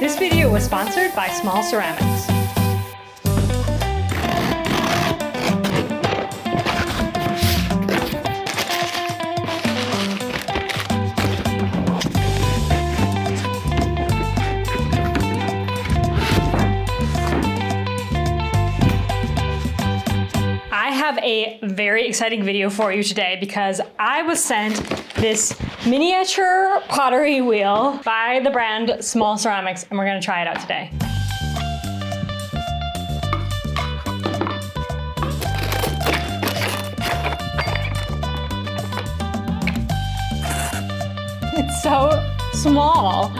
This video was sponsored by Small Ceramics. I have a very exciting video for you today because I was sent this miniature pottery wheel by the brand Small Ceramics, and we're gonna try it out today. It's so small.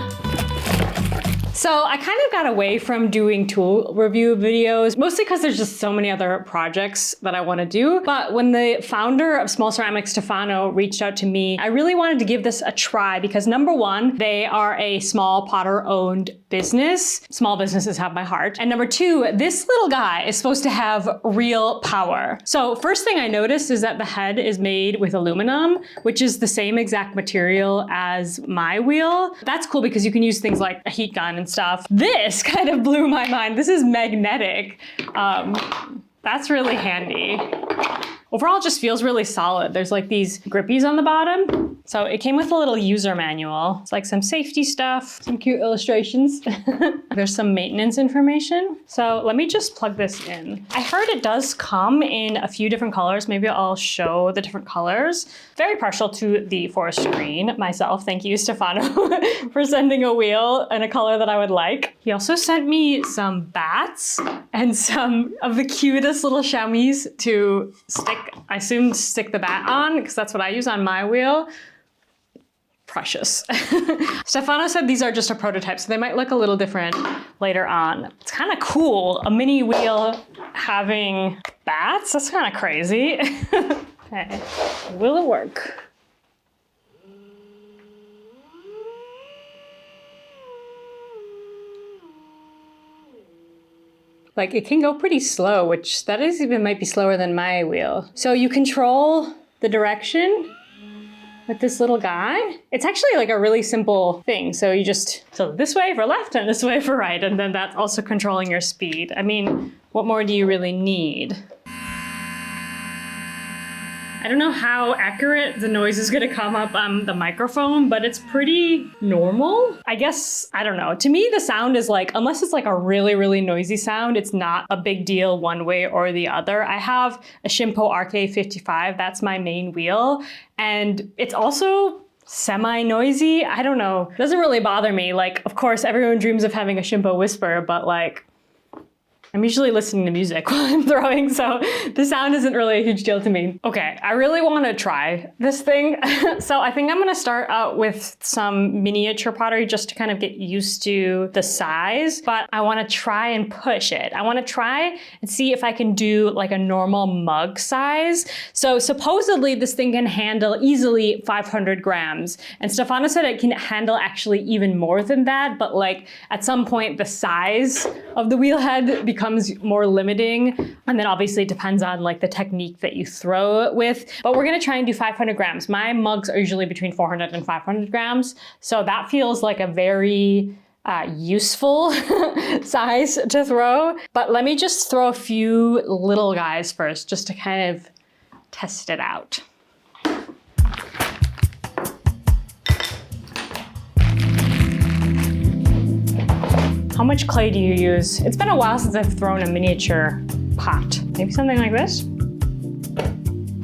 So I kind of got away from doing tool review videos, mostly because there's just so many other projects that I want to do. But when the founder of Small Ceramics, Stefano, reached out to me, I really wanted to give this a try because number one, they are a small potter-owned business. Small businesses have my heart. And number two, this little guy is supposed to have real power. So first thing I noticed is that the head is made with aluminum, which is the same exact material as my wheel. That's cool because you can use things like a heat gun and stuff. This kind of blew my mind. This is magnetic. That's really handy. Overall, it just feels really solid. There's like these grippies on the bottom. So it came with a little user manual. It's like some safety stuff, some cute illustrations. There's some maintenance information. So let me just plug this in. I heard it does come in a few different colors. Maybe I'll show the different colors. Very partial to the forest green myself. Thank you, Stefano, for sending a wheel in a color that I would like. He also sent me some bats and some of the cutest little chamois to stick, I assume stick the bat on, because that's what I use on my wheel. Precious. Stefano said these are just a prototype, so they might look a little different later on. It's kind of cool, a mini wheel having bats. That's kind of crazy. Okay, will it work? Like it can go pretty slow, which that is even might be slower than my wheel. So you control the direction with this little guy. It's actually like a really simple thing. So you just tilt this way for left and this way for right. And then that's also controlling your speed. I mean, what more do you really need? I don't know how accurate the noise is gonna come up on the microphone, but it's pretty normal. I guess, I don't know. To me, the sound is like, unless it's like a really, really noisy sound, it's not a big deal one way or the other. I have a Shimpo RK55, that's my main wheel, and it's also semi-noisy. I don't know, it doesn't really bother me. Like, of course, everyone dreams of having a Shimpo Whisper, but like, I'm usually listening to music while I'm throwing, so the sound isn't really a huge deal to me. Okay, I really want to try this thing. So I think I'm going to start out with some miniature pottery just to kind of get used to the size, but I want to try and push it. I want to try and see if I can do like a normal mug size. So supposedly this thing can handle easily 500 grams, and Stefano said it can handle actually even more than that, but like at some point the size of the wheel head becomes more limiting. And then obviously it depends on like the technique that you throw it with, but we're gonna try and do 500 grams. My mugs are usually between 400 and 500 grams. So that feels like a very useful size to throw. But let me just throw a few little guys first, just to kind of test it out. How much clay do you use? It's been a while since I've thrown a miniature pot. Maybe something like this?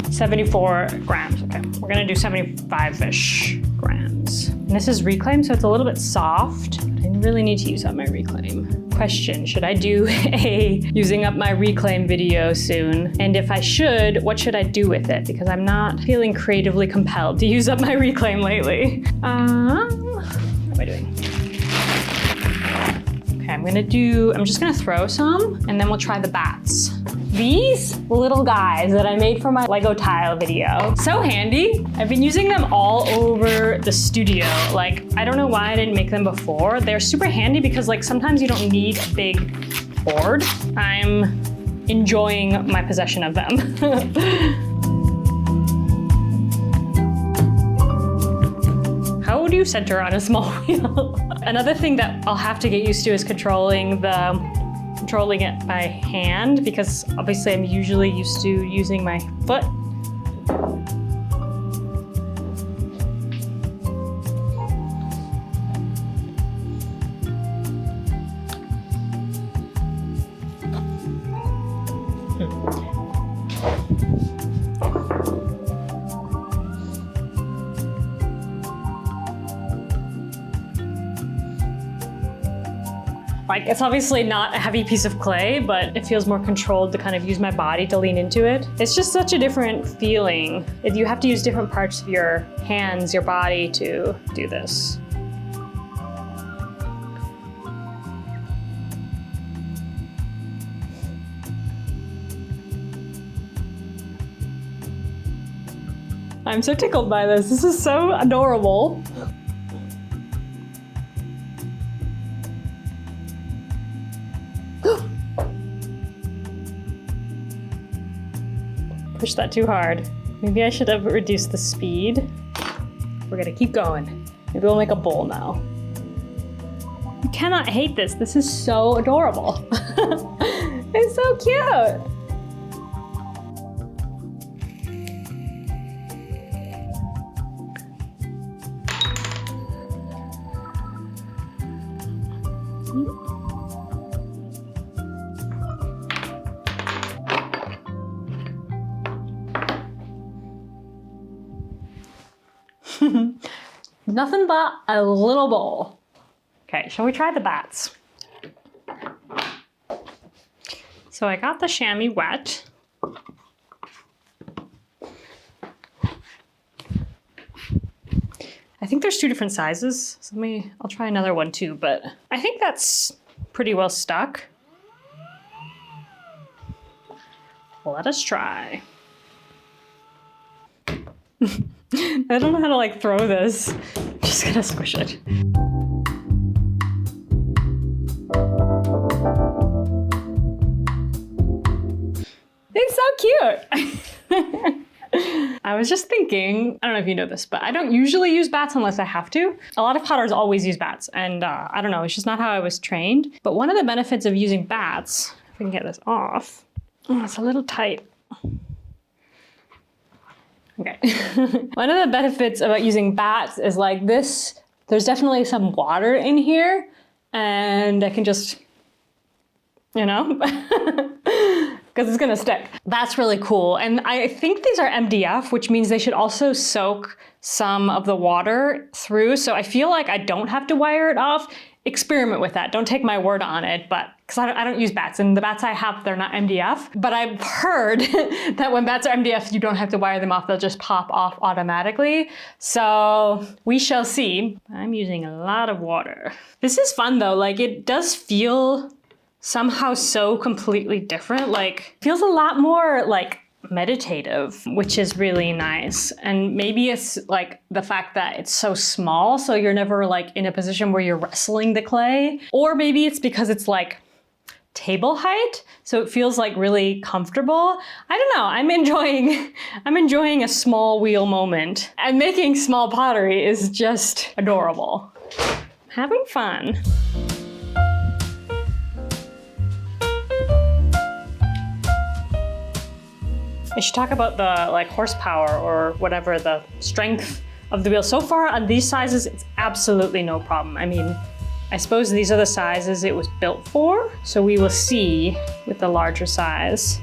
74 grams, okay. We're gonna do 75-ish grams. And this is reclaim, so it's a little bit soft. I really need to use up my reclaim. Question, should I do a using up my reclaim video soon? And if I should, what should I do with it? Because I'm not feeling creatively compelled to use up my reclaim lately. What am I doing? Okay, I'm just gonna throw some and then we'll try the bats. These little guys that I made for my Lego tile video, so handy. I've been using them all over the studio. Like, I don't know why I didn't make them before. They're super handy because like sometimes you don't need a big board. I'm enjoying my possession of them. How do do center on a small wheel. Another thing that I'll have to get used to is controlling it by hand, because obviously I'm usually used to using my foot. Like, it's obviously not a heavy piece of clay, but it feels more controlled to kind of use my body to lean into it. It's just such a different feeling. You have to use different parts of your hands, your body to do this. I'm so tickled by this. This is so adorable. Push that too hard. Maybe I should have reduced the speed. We're gonna keep going. Maybe we'll make a bowl now. You cannot hate this. This is so adorable. It's so cute. Nothing but a little bowl. Okay, shall we try the bats? So I got the chamois wet. I think there's 2 different sizes. So I'll try another one too, but I think that's pretty well stuck. Let us try. I don't know how to like throw this. I'm just gonna squish it. It's so cute. I was just thinking, I don't know if you know this, but I don't usually use bats unless I have to. A lot of potters always use bats, and I don't know, it's just not how I was trained. But one of the benefits of using bats, if we can get this off, oh, it's a little tight. Okay. One of the benefits about using bats is like this, there's definitely some water in here, and I can just, you know, because it's gonna stick. That's really cool. And I think these are MDF, which means they should also soak some of the water through. So I feel like I don't have to wire it off. Experiment with that. Don't take my word on it, but because I don't use bats, and the bats I have, they're not MDF. But I've heard that when bats are MDF, you don't have to wire them off. They'll just pop off automatically. So we shall see. I'm using a lot of water. This is fun though. Like, it does feel somehow so completely different. Like, feels a lot more like meditative, which is really nice. And maybe it's like the fact that it's so small, so you're never like in a position where you're wrestling the clay. Or maybe it's because it's like table height, so it feels like really comfortable. I don't know, I'm enjoying a small wheel moment. And making small pottery is just adorable. Having fun. I should talk about the like horsepower or whatever, the strength of the wheel. So far on these sizes, it's absolutely no problem. I mean, I suppose these are the sizes it was built for. So we will see with the larger size.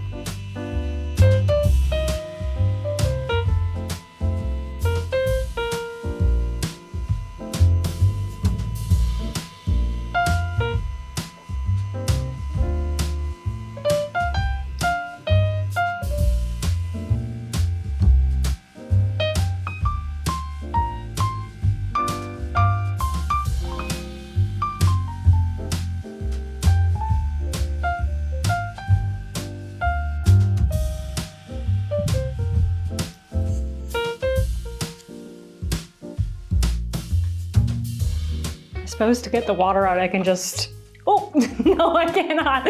I suppose to get the water out, I can just, oh, no, I cannot.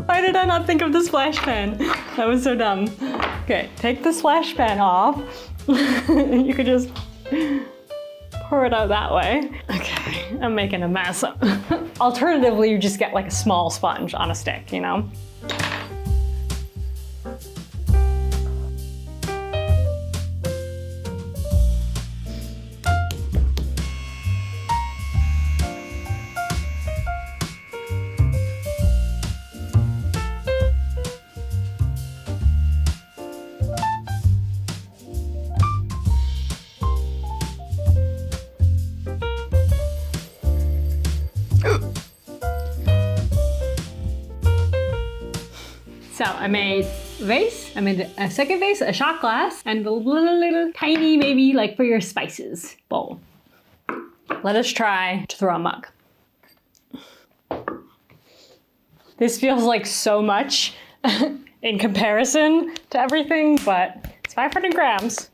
Why did I not think of the splash pan? That was so dumb. Okay, take the splash pan off. You could just pour it out that way. Okay, I'm making a mess. Alternatively, you just get like a small sponge on a stick, you know? So I made a vase, I made a second vase, a shot glass, and a little tiny, maybe like for your spices bowl. Let us try to throw a mug. This feels like so much in comparison to everything, but it's 500 grams.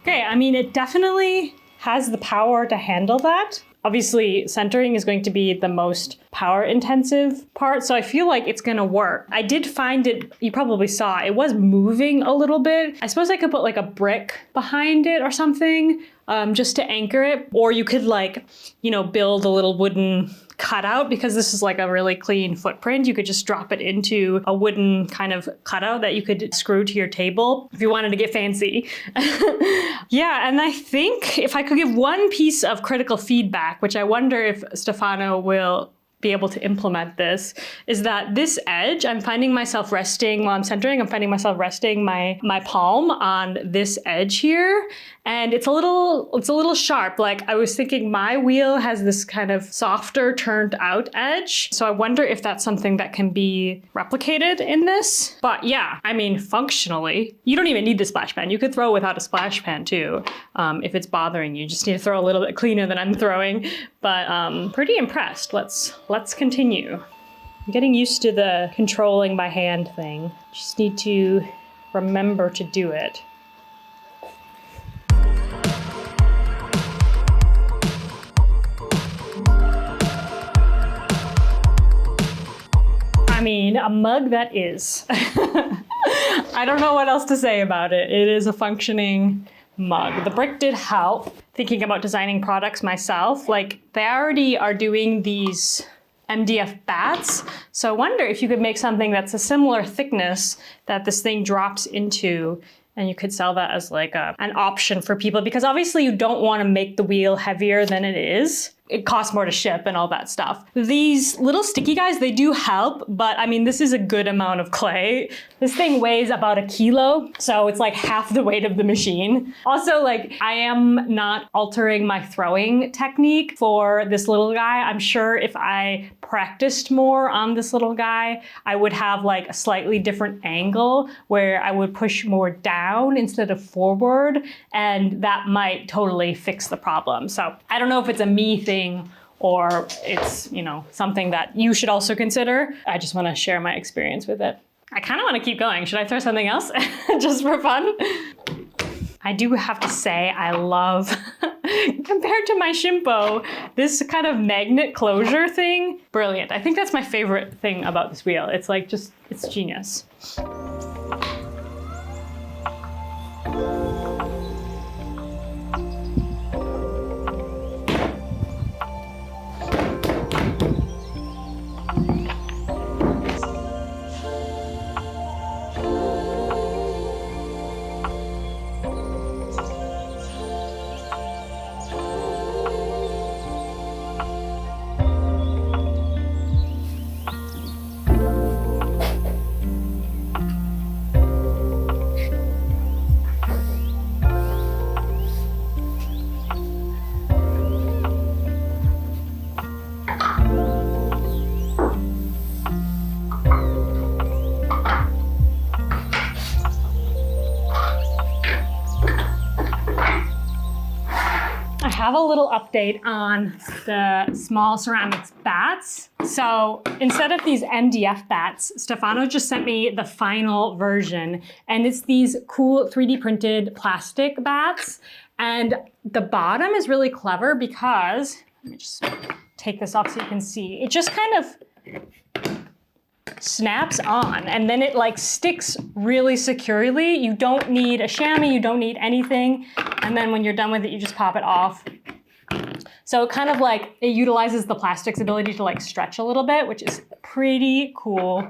Okay, I mean, it definitely has the power to handle that. Obviously, centering is going to be the most power intensive part, so I feel like it's gonna work. I did find it, you probably saw, it was moving a little bit. I suppose I could put like a brick behind it or something, just to anchor it. Or you could like, you know, build a little wooden cutout, because this is like a really clean footprint. You could just drop it into a wooden kind of cutout that you could screw to your table if you wanted to get fancy. Yeah, and I think if I could give one piece of critical feedback, which I wonder if Stefano will be able to implement this, is that this edge, I'm finding myself resting while I'm centering, I'm finding myself resting my palm on this edge here. And it's a little sharp. Like I was thinking my wheel has this kind of softer turned out edge. So I wonder if that's something that can be replicated in this. But yeah, I mean, functionally, you don't even need the splash pan. You could throw without a splash pan too, if it's bothering you. You just need to throw a little bit cleaner than I'm throwing. But pretty impressed. Let's continue. I'm getting used to the controlling by hand thing. Just need to remember to do it. I mean, a mug that is. I don't know what else to say about it. It is a functioning mug. The brick did help. Thinking about designing products myself, like they already are doing these MDF bats. So I wonder if you could make something that's a similar thickness that this thing drops into, and you could sell that as like an option for people, because obviously you don't want to make the wheel heavier than it is. It costs more to ship and all that stuff. These little sticky guys, they do help, but I mean, this is a good amount of clay. This thing weighs about 1 kilo, so it's like half the weight of the machine. Also, like, I am not altering my throwing technique for this little guy. I'm sure if I practiced more on this little guy, I would have like a slightly different angle where I would push more down instead of forward, and that might totally fix the problem. So I don't know if it's a me thing or it's, you know, something that you should also consider. I just want to share my experience with it. I kind of want to keep going. Should I throw something else just for fun? I do have to say I love, compared to my Shimpo, this kind of magnet closure thing, brilliant. I think that's my favorite thing about this wheel. It's like just, it's genius. have a little update on the small ceramics bats. So instead of these MDF bats, Stefano just sent me the final version, and it's these cool 3D printed plastic bats. And the bottom is really clever because, let me just take this off so you can see, it just kind of snaps on, and then it like sticks really securely. You don't need a chamois, you don't need anything. And then when you're done with it, you just pop it off. So it kind of like, it utilizes the plastic's ability to like stretch a little bit, which is pretty cool.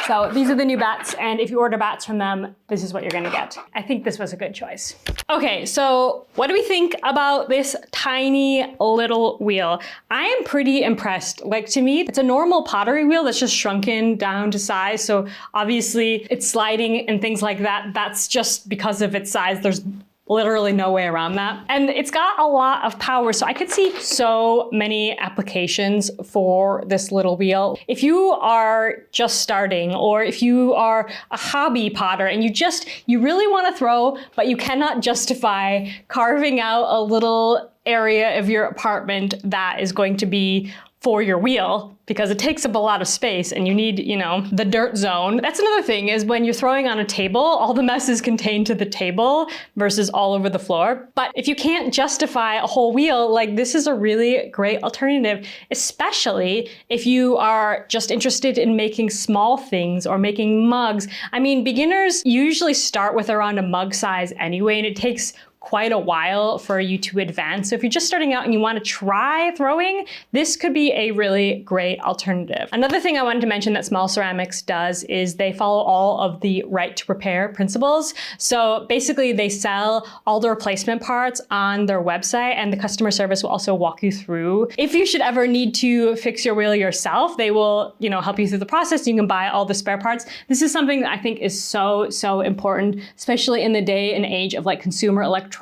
So these are the new bats, and if you order bats from them, this is what you're gonna get. I think this was a good choice. Okay, so what do we think about this tiny little wheel? I am pretty impressed. Like, to me, it's a normal pottery wheel that's just shrunken down to size. So obviously it's sliding and things like that. That's just because of its size. There's literally no way around that. And it's got a lot of power, so I could see so many applications for this little wheel. If you are just starting, or if you are a hobby potter and you really want to throw, but you cannot justify carving out a little area of your apartment that is going to be for your wheel, because it takes up a lot of space and you need, you know, the dirt zone. That's another thing, is when you're throwing on a table, all the mess is contained to the table versus all over the floor. But if you can't justify a whole wheel, like, this is a really great alternative, especially if you are just interested in making small things or making mugs. I mean, beginners usually start with around a mug size anyway, and it takes quite a while for you to advance. So if you're just starting out and you want to try throwing, this could be a really great alternative. Another thing I wanted to mention that Small Ceramics does is they follow all of the right to repair principles. So basically they sell all the replacement parts on their website, and the customer service will also walk you through. If you should ever need to fix your wheel yourself, they will, you know, help you through the process. You can buy all the spare parts. This is something that I think is so important, especially in the day and age of like consumer electronics.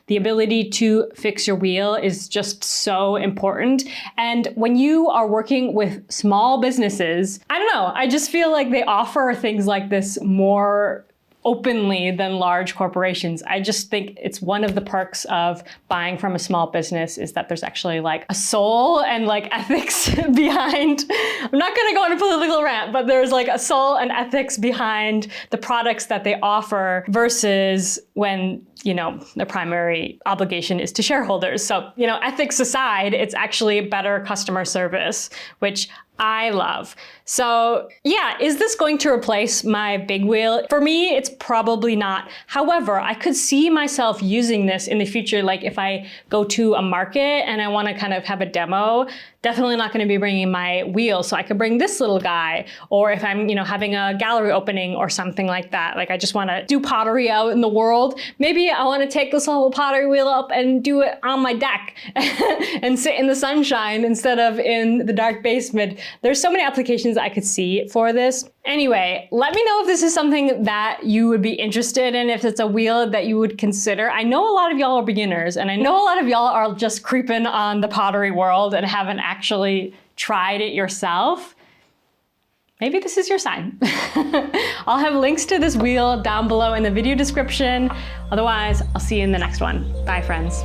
The ability to fix your wheel is just so important. And when you are working with small businesses, I don't know, I just feel like they offer things like this more openly than large corporations. I just think it's one of the perks of buying from a small business, is that there's actually like a soul and like ethics behind. I'm not gonna go on a political rant, but there's like a soul and ethics behind the products that they offer versus when, you know, the primary obligation is to shareholders. So, you know, ethics aside, it's actually better customer service, which I love. So yeah, is this going to replace my big wheel? For me, it's probably not. However, I could see myself using this in the future. Like if I go to a market and I want to kind of have a demo, definitely not going to be bringing my wheel. So I could bring this little guy, or if I'm, you know, having a gallery opening or something like that, like I just want to do pottery out in the world. Maybe I want to take this little pottery wheel up and do it on my deck and sit in the sunshine instead of in the dark basement. There's so many applications I could see for this. Anyway, let me know if this is something that you would be interested in, if it's a wheel that you would consider. I know a lot of y'all are beginners, and I know a lot of y'all are just creeping on the pottery world and haven't actually tried it yourself. Maybe this is your sign. I'll have links to this wheel down below in the video description. Otherwise, I'll see you in the next one. Bye, friends.